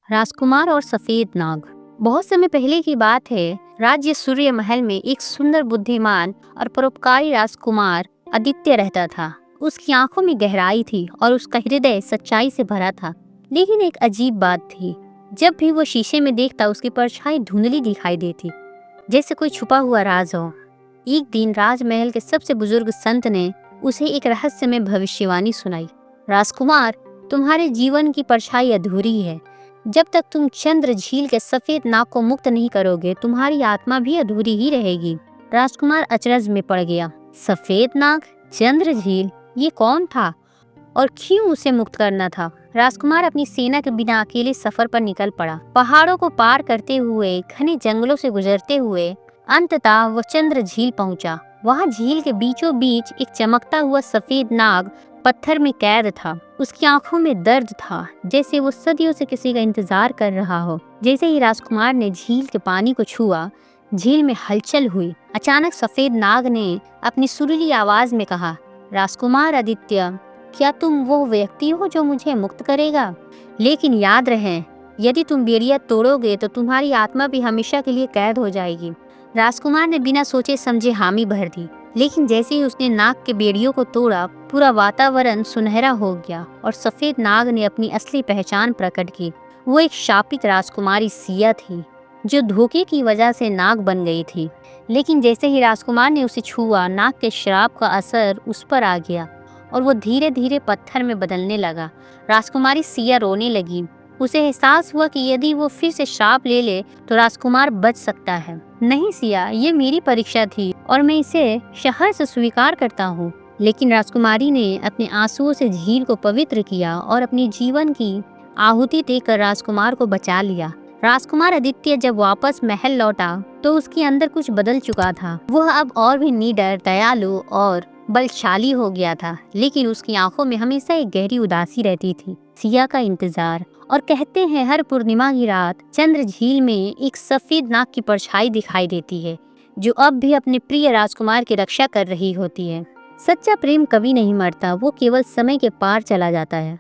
राजकुमार और सफेद नाग। बहुत समय पहले की बात है। राज्य सूर्य महल में एक सुंदर, बुद्धिमान और परोपकारी राजकुमार आदित्य रहता था। उसकी आंखों में गहराई थी और उसका हृदय सच्चाई से भरा था। लेकिन एक अजीब बात थी, जब भी वो शीशे में देखता उसकी परछाई धुंधली दिखाई देती, जैसे कोई छुपा हुआ राज हो। एक दिन राजमहल के सबसे बुजुर्ग संत ने उसे एक रहस्यमय भविष्यवाणी सुनाई। राजकुमार, तुम्हारे जीवन की परछाई अधूरी है। जब तक तुम चंद्र झील के सफेद नाग को मुक्त नहीं करोगे, तुम्हारी आत्मा भी अधूरी ही रहेगी। राजकुमार अचरज में पड़ गया। सफेद नाग, चंद्र झील, ये कौन था और क्यों उसे मुक्त करना था? राजकुमार अपनी सेना के बिना अकेले सफर पर निकल पड़ा। पहाड़ों को पार करते हुए, घने जंगलों से गुजरते हुए अंततः वो चंद्र झील पहुंचा। वहां झील के बीचों बीच एक चमकता हुआ सफेद नाग पत्थर में कैद था। उसकी आंखों में दर्द था, जैसे वो सदियों से किसी का इंतजार कर रहा हो। जैसे ही राजकुमार ने झील के पानी को छुआ, झील में हलचल हुई। अचानक सफेद नाग ने अपनी सुरीली आवाज में कहा, राजकुमार आदित्य, क्या तुम वो व्यक्ति हो जो मुझे मुक्त करेगा? लेकिन याद रहे, यदि तुम बेड़िया तोड़ोगे तो तुम्हारी आत्मा भी हमेशा के लिए कैद हो जाएगी। राजकुमार ने बिना सोचे समझे हामी भर दी। लेकिन जैसे ही उसने नाग के बेड़ियों को तोड़ा, पूरा वातावरण सुनहरा हो गया और सफेद नाग ने अपनी असली पहचान प्रकट की। वो एक शापित राजकुमारी सिया थी, जो धोखे की वजह से नाग बन गई थी। लेकिन जैसे ही राजकुमार ने उसे छुआ, नाग के श्राप का असर उस पर आ गया और वो धीरे धीरे पत्थर में बदलने लगा। राजकुमारी सिया रोने लगी। उसे एहसास हुआ कि यदि वो फिर से श्राप ले ले तो राजकुमार बच सकता है। नहीं सिया, ये मेरी परीक्षा थी और मैं इसे शहर से स्वीकार करता हूँ। लेकिन राजकुमारी ने अपने आंसुओं से झील को पवित्र किया और अपनी जीवन की आहुति देकर राजकुमार को बचा लिया। राजकुमार आदित्य जब वापस महल लौटा तो उसके अंदर कुछ बदल चुका था। वह अब और भी निडर, दयालु और बलशाली हो गया था। लेकिन उसकी आंखों में हमेशा एक गहरी उदासी रहती थी, सिया का इंतजार। और कहते हैं, हर पूर्णिमा की रात चंद्र झील में एक सफेद नाग की परछाई दिखाई देती है, जो अब भी अपने प्रिय राजकुमार की रक्षा कर रही होती है। सच्चा प्रेम कभी नहीं मरता, वो केवल समय के पार चला जाता है।